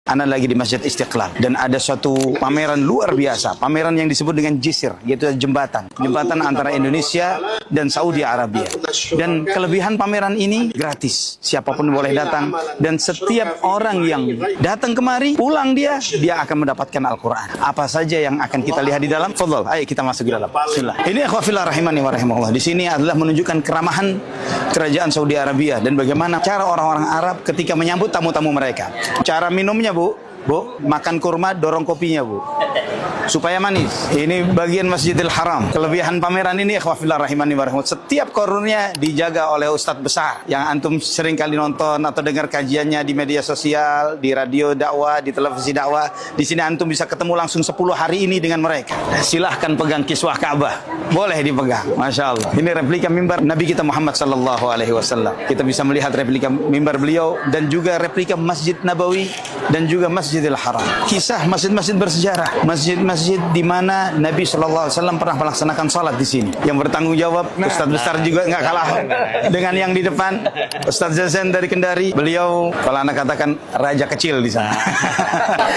Ana lagi di Masjid Istiqlal dan ada suatu pameran luar biasa, pameran yang disebut dengan Jisr, yaitu jembatan antara Indonesia dan Saudi Arabia. Dan kelebihan pameran ini gratis, siapapun boleh datang, dan setiap orang yang datang kemari pulang dia akan mendapatkan Al-Quran. Apa saja yang akan kita lihat di dalam? Fadhal, ayo kita masuk ke dalam. Bismillah. Ini ikhwafillah rahimani wa rahimahullah. Di sini adalah menunjukkan keramahan kerajaan Saudi Arabia dan bagaimana cara orang-orang Arab ketika menyambut tamu-tamu mereka. Cara minumnya, Bu, makan kurma, dorong kopinya, Bu, supaya manis. Ini bagian Masjidil Haram. Kelebihan pameran ini ikhwafillah rahimani wa rahimahullah, setiap korunnya dijaga oleh ustadz besar yang antum sering kali nonton atau dengar kajiannya di media sosial, di radio dakwah, di televisi dakwah. Di sini antum bisa ketemu langsung 10 hari ini dengan mereka. Silahkan pegang kiswah Ka'bah, boleh dipegang. Masya Allah. Ini replika mimbar Nabi kita Muhammad sallallahu alaihi wasallam. Kita bisa melihat replika mimbar beliau dan juga replika Masjid Nabawi dan juga Masjidil Haram. Kisah masjid-masjid bersejarah, masjid-masjid di mana Nabi sallallahu alaihi wasallam pernah melaksanakan salat di sini. Yang bertanggung jawab Ustadz besar juga nggak kalah dengan yang di depan, Ustadz Zazen dari Kendari. Beliau kalau anak katakan raja kecil di sana.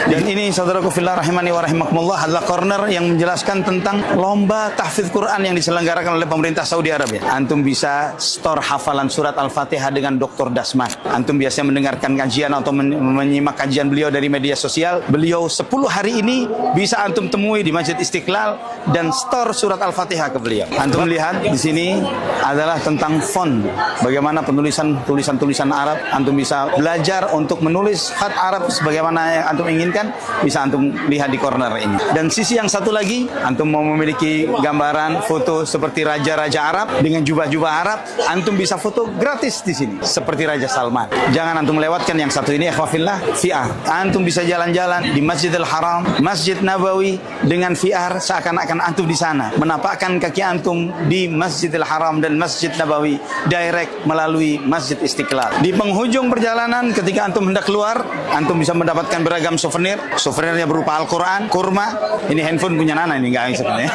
Dan ini saudaraku fillah rahimani wa rahimakumullah adalah corner yang menjelaskan tentang lomba tahfidz Quran yang diselenggarakan oleh pemerintah Saudi Arabia. Antum bisa store hafalan surat Al-Fatihah dengan Dr. Dasman. Antum biasa mendengarkan kajian atau menyimak kajian beliau dari media sosial. Beliau 10 hari ini bisa antum temui di Masjid Istiqlal dan store surat Al-Fatihah ke beliau. Antum lihat di sini adalah tentang font, bagaimana tulisan Arab. Antum bisa belajar untuk menulis khat Arab sebagaimana yang antum inginkan, bisa antum lihat di corner ini. Dan sisi yang satu lagi, antum mau memiliki gambaran foto seperti raja-raja Arab dengan jubah-jubah Arab, antum bisa foto gratis di sini seperti Raja Salman. Jangan antum lewatkan yang satu ini, ikhwafillah, VR. Antum bisa jalan-jalan di Masjidil Haram, Masjid Nabawi dengan VR, seakan-akan antum di sana, menapakkan kaki antum di Masjidil Haram dan Masjid Nabawi direct melalui Masjid Istiqlal. Di penghujung perjalanan ketika antum hendak keluar, antum bisa mendapatkan beragam souvenir. Souvenirnya berupa Al-Quran, kurma. Ini handphone punya Nana ini, enggak sebenarnya.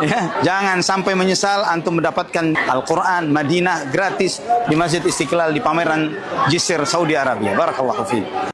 Ya, jangan sampai menyesal antum mendapatkan Al-Quran Madinah gratis di Masjid Istiqlal di pameran Jisr Saudi Arabia. Barakallahu fiik.